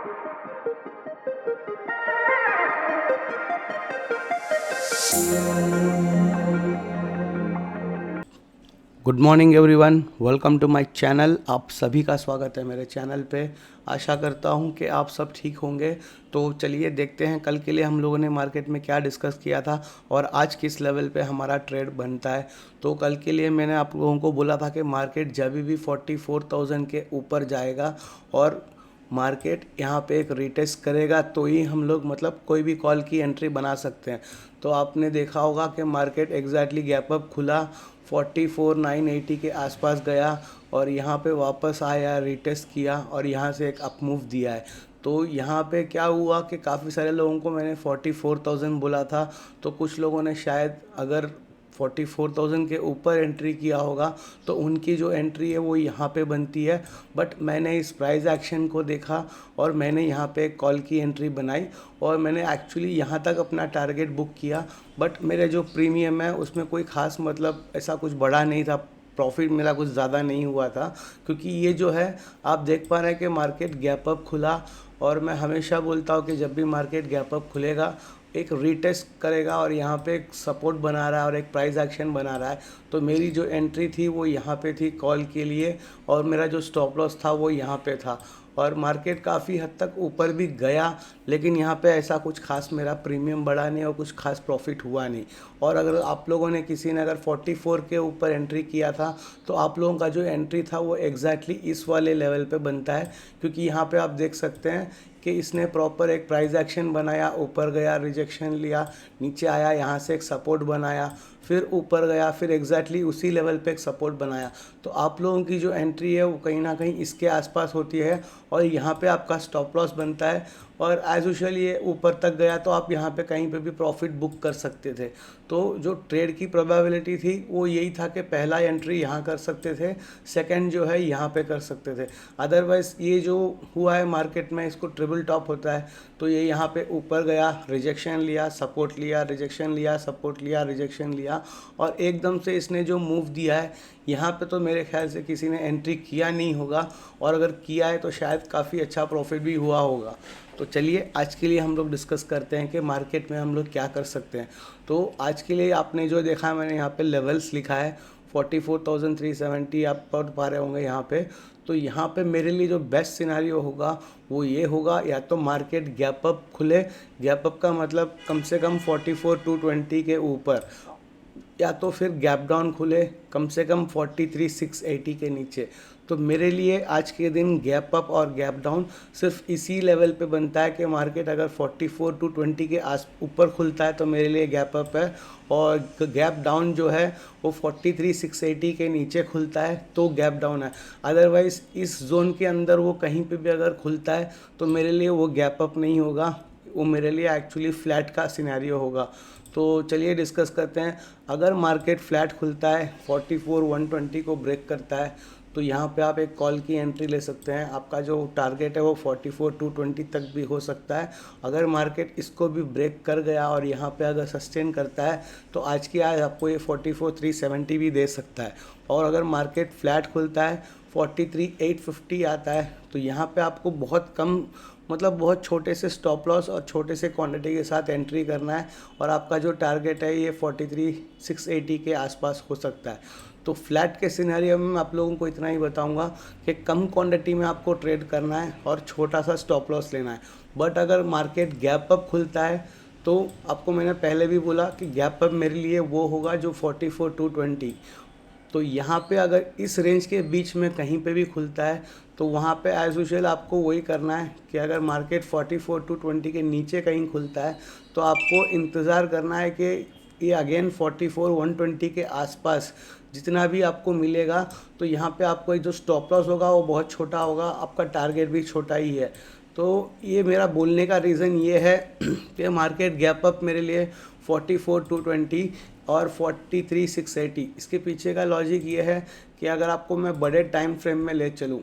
Good morning everyone, welcome to my channel. आप सभी का स्वागत है मेरे चैनल पे। आशा करता हूँ कि आप सब ठीक होंगे। तो चलिए देखते हैं कल के लिए हम लोगों ने मार्केट में क्या डिस्कस किया था और आज किस लेवल पे हमारा ट्रेड बनता है। तो कल के लिए मैंने आप लोगों को बोला था कि मार्केट जब भी 44,000 के ऊपर जाएगा और मार्केट यहाँ पे एक रिटेस्ट करेगा तो ही हम लोग मतलब कोई भी कॉल की एंट्री बना सकते हैं। तो आपने देखा होगा कि मार्केट एग्जैक्टली गैप अप खुला, 44,980 के आसपास गया और यहाँ पे वापस आया, रिटेस्ट किया और यहाँ से एक अप मूव दिया है। तो यहाँ पे क्या हुआ कि काफ़ी सारे लोगों को मैंने 44,000 बोला था, तो कुछ लोगों ने शायद अगर 44,000 के ऊपर एंट्री किया होगा तो उनकी जो एंट्री है वो यहाँ पे बनती है। बट मैंने इस प्राइस एक्शन को देखा और मैंने यहाँ पे एक कॉल की एंट्री बनाई और मैंने एक्चुअली यहाँ तक अपना टारगेट बुक किया। बट मेरे जो प्रीमियम है उसमें कोई ख़ास मतलब ऐसा कुछ बड़ा नहीं था, प्रॉफिट मेरा कुछ ज़्यादा नहीं हुआ था, क्योंकि ये जो है आप देख पा रहे हैं कि मार्केट गैप अप खुला और मैं हमेशा बोलता हूँ कि जब भी मार्केट गैप अप खुलेगा एक रीटेस्ट करेगा और यहाँ पे एक सपोर्ट बना रहा है और एक प्राइस एक्शन बना रहा है। तो मेरी जो एंट्री थी वो यहाँ पे थी कॉल के लिए और मेरा जो स्टॉप लॉस था वो यहाँ पे था और मार्केट काफ़ी हद तक ऊपर भी गया, लेकिन यहाँ पे ऐसा कुछ खास मेरा प्रीमियम बढ़ा नहीं और कुछ खास प्रॉफिट हुआ नहीं। और अगर आप लोगों ने किसी ने अगर 44 के ऊपर एंट्री किया था तो आप लोगों का जो एंट्री था वो एग्जैक्टली इस वाले लेवल पे बनता है, क्योंकि यहाँ पे आप देख सकते हैं कि इसने प्रॉपर एक प्राइस एक्शन बनाया, ऊपर गया, रिजेक्शन लिया, नीचे आया, यहाँ से एक सपोर्ट बनाया, फिर ऊपर गया, फिर एग्जैक्टली उसी लेवल पे एक सपोर्ट बनाया। तो आप लोगों की जो एंट्री है वो कहीं ना कहीं इसके आसपास होती है और यहाँ पे आपका स्टॉप लॉस बनता है और एज यूजुअल ये ऊपर तक गया तो आप यहाँ पे कहीं पे भी प्रॉफिट बुक कर सकते थे। तो जो ट्रेड की प्रोबेबिलिटी थी वो यही था कि पहला एंट्री यहाँ कर सकते थे, सेकंड जो है यहाँ पे कर सकते थे। अदरवाइज़ ये जो हुआ है मार्केट में इसको ट्रिपल टॉप होता है, तो ये यहाँ पे ऊपर गया, रिजेक्शन लिया, सपोर्ट लिया, रिजेक्शन लिया, सपोर्ट लिया, रिजेक्शन लिया और एकदम से इसने जो मूव दिया है यहाँ पे तो मेरे ख्याल से किसी ने एंट्री किया नहीं होगा और अगर किया है तो शायद काफ़ी अच्छा प्रॉफिट भी हुआ होगा। तो चलिए आज के लिए हम लोग डिस्कस करते हैं कि मार्केट में हम लोग क्या कर सकते हैं। तो आज के लिए आपने जो देखा है मैंने यहाँ पे लेवल्स लिखा है 44,370 आप पढ़ पा रहे होंगे यहाँ पे। तो यहाँ पे मेरे लिए जो बेस्ट सिनारियो होगा वो ये होगा, या तो मार्केट गैप अप खुले, गैप अप का मतलब कम से कम 44,220 के ऊपर, या तो फिर गैप डाउन खुले कम से कम 43,680 के नीचे। तो मेरे लिए आज के दिन गैप अप और गैप डाउन सिर्फ इसी लेवल पे बनता है कि मार्केट अगर 44,220 के आस ऊपर खुलता है तो मेरे लिए गैप अप है और गैप डाउन जो है वो 43,680 के नीचे खुलता है तो गैप डाउन है। अदरवाइज़ इस जोन के अंदर वो कहीं पे भी अगर खुलता है तो मेरे लिए वो गैप अप नहीं होगा, वो मेरे लिए एक्चुअली फ्लैट का सिनेरियो होगा। तो चलिए डिस्कस करते हैं। अगर मार्केट फ्लैट खुलता है 44,120 को ब्रेक करता है तो यहाँ पे आप एक कॉल की एंट्री ले सकते हैं। आपका जो टारगेट है वो 44,220 तक भी हो सकता है। अगर मार्केट इसको भी ब्रेक कर गया और यहाँ पे अगर सस्टेन करता है तो आज की आज आपको ये 44,370 भी दे सकता है। और अगर मार्केट फ्लैट खुलता है 43,850 आता है तो यहाँ पे आपको बहुत कम मतलब बहुत छोटे से स्टॉप लॉस और छोटे से क्वांटिटी के साथ एंट्री करना है और आपका जो टारगेट है ये 43,680 के आसपास हो सकता है। तो फ्लैट के सिनेरियो में मैं आप लोगों को इतना ही बताऊंगा कि कम क्वांटिटी में आपको ट्रेड करना है और छोटा सा स्टॉप लॉस लेना है। बट अगर मार्केट गैप अप खुलता है तो आपको मैंने पहले भी बोला कि गैप अप मेरे लिए वो होगा जो 44,220। तो यहाँ पे अगर इस रेंज के बीच में कहीं पे भी खुलता है तो वहाँ पे एज यूजुअल आपको वही करना है कि अगर मार्केट 44,220 के नीचे कहीं खुलता है तो आपको इंतज़ार करना है कि ये अगेन 44,120 के आसपास जितना भी आपको मिलेगा तो यहाँ पे आपको जो स्टॉप लॉस होगा वो बहुत छोटा होगा, आपका टारगेट भी छोटा ही है। तो ये मेरा बोलने का रीज़न ये है कि मार्केट गैप अप मेरे लिए 44,220 और 43,680, इसके पीछे का लॉजिक ये है कि अगर आपको मैं बड़े टाइम फ्रेम में ले चलूँ,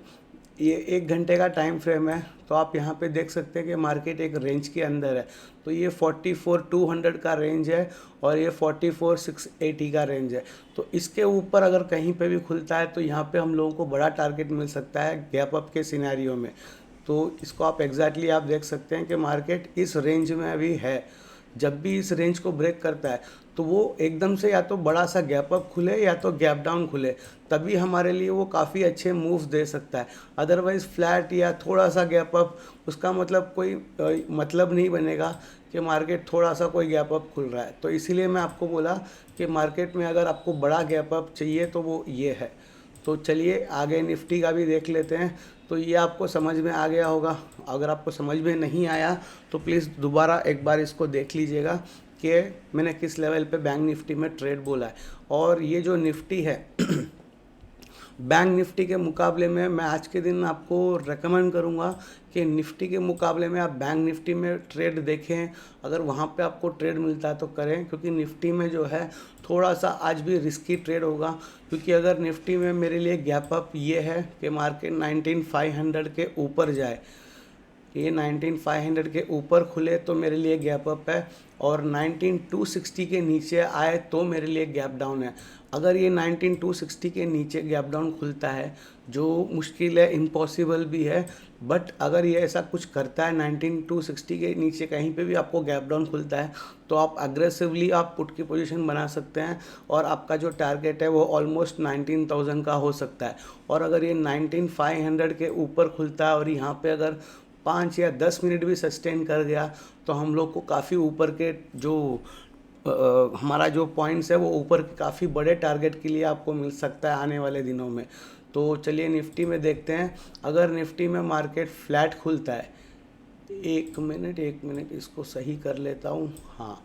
ये 1 घंटे का टाइम फ्रेम है तो आप यहाँ पे देख सकते हैं कि मार्केट एक रेंज के अंदर है। तो ये 44,200 का रेंज है और ये 44,680 का रेंज है। तो इसके ऊपर अगर कहीं पे भी खुलता है तो यहाँ पे हम लोगों को बड़ा टारगेट मिल सकता है गैप अप के सिनेरियो में। तो इसको आप एग्जैक्टली आप देख सकते हैं कि मार्केट इस रेंज में अभी है। जब भी इस रेंज को ब्रेक करता है तो वो एकदम से या तो बड़ा सा गैप अप खुले या तो गैप डाउन खुले, तभी हमारे लिए वो काफ़ी अच्छे मूव्स दे सकता है। अदरवाइज़ फ्लैट या थोड़ा सा गैप अप, उसका मतलब कोई मतलब नहीं बनेगा कि मार्केट थोड़ा सा कोई गैप अप खुल रहा है। तो इसीलिए मैं आपको बोला कि मार्केट में अगर आपको बड़ा गैप अप चाहिए तो वो ये है। तो चलिए आगे निफ्टी का भी देख लेते हैं। तो ये आपको समझ में आ गया होगा। अगर आपको समझ में नहीं आया तो प्लीज़ दोबारा एक बार इसको देख लीजिएगा कि मैंने किस लेवल पे बैंक निफ्टी में ट्रेड बोला है। और ये जो निफ्टी है बैंक निफ्टी के मुकाबले में मैं आज के दिन आपको रेकमेंड करूंगा कि निफ्टी के मुकाबले में आप बैंक निफ्टी में ट्रेड देखें। अगर वहाँ पे आपको ट्रेड मिलता है तो करें, क्योंकि निफ्टी में जो है थोड़ा सा आज भी रिस्की ट्रेड होगा। क्योंकि अगर निफ्टी में मेरे लिए गैप अप ये है कि मार्केट 19500 के ऊपर जाए, ये 19500 के ऊपर खुले तो मेरे लिए गैप अप है, और 19260 के नीचे आए तो मेरे लिए गैप डाउन है। अगर ये 19260 के नीचे गैप डाउन खुलता है, जो मुश्किल है, इम्पॉसिबल भी है, बट अगर ये ऐसा कुछ करता है 19260 के नीचे कहीं पे भी आपको गैप डाउन खुलता है, तो आप अग्रेसिवली आप पुट की पोजीशन बना सकते हैं और आपका जो टारगेट है वो ऑलमोस्ट 19000 का हो सकता है। और अगर ये 19500 के ऊपर खुलता है और यहाँ पे अगर 5 या 10 मिनट भी सस्टेन कर गया तो हम लोग को काफ़ी ऊपर के जो हमारा जो पॉइंट्स है वो ऊपर के काफ़ी बड़े टारगेट के लिए आपको मिल सकता है आने वाले दिनों में। तो चलिए निफ्टी में देखते हैं। अगर निफ्टी में मार्केट फ्लैट खुलता है, एक मिनट इसको सही कर लेता हूँ। हाँ,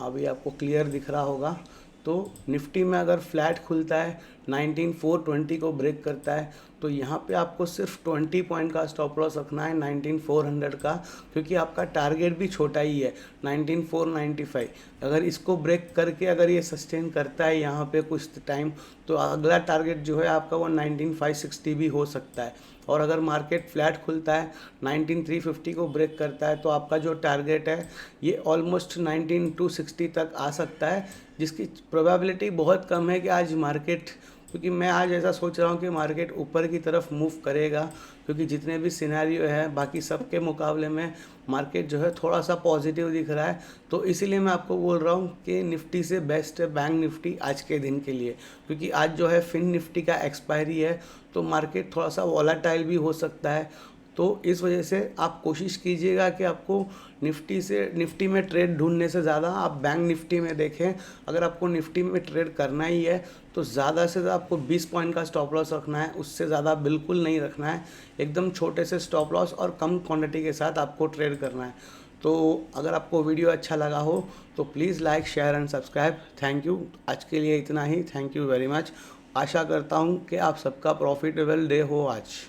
अभी आपको क्लियर दिख रहा होगा। तो निफ्टी में अगर फ्लैट खुलता है, 19420 को ब्रेक करता है, तो यहाँ पे आपको सिर्फ 20 पॉइंट का स्टॉप लॉस रखना है 19400 का, क्योंकि आपका टारगेट भी छोटा ही है 19495। अगर इसको ब्रेक करके अगर ये सस्टेन करता है यहाँ पे कुछ टाइम, तो अगला टारगेट जो है आपका वो 19560 भी हो सकता है। और अगर मार्केट फ्लैट खुलता है 19350 को ब्रेक करता है, तो आपका जो टारगेट है ये ऑलमोस्ट 19260 तक आ सकता है, जिसकी प्रोबेबिलिटी बहुत कम है कि आज मार्केट, क्योंकि मैं आज ऐसा सोच रहा हूँ कि मार्केट ऊपर की तरफ मूव करेगा, क्योंकि जितने भी सिनेरियो है बाकी सब के मुकाबले में मार्केट जो है थोड़ा सा पॉजिटिव दिख रहा है। तो इसीलिए मैं आपको बोल रहा हूँ कि निफ्टी से बेस्ट है बैंक निफ्टी आज के दिन के लिए, क्योंकि आज जो है फिन निफ्टी का एक्सपायरी है, तो मार्केट थोड़ा सा वॉलेटाइल भी हो सकता है। तो इस वजह से आप कोशिश कीजिएगा कि आपको निफ्टी में ट्रेड ढूंढने से ज़्यादा आप बैंक निफ्टी में देखें। अगर आपको निफ्टी में ट्रेड करना ही है तो ज़्यादा से ज़्यादा आपको 20 पॉइंट का स्टॉप लॉस रखना है, उससे ज़्यादा बिल्कुल नहीं रखना है। एकदम छोटे से स्टॉप लॉस और कम क्वांटिटी के साथ आपको ट्रेड करना है। तो अगर आपको वीडियो अच्छा लगा हो तो please like, share and subscribe. Thank you. आज के लिए इतना ही। Thank you very much. आशा करता हूँ कि आप सबका प्रॉफिटेबल डे हो आज।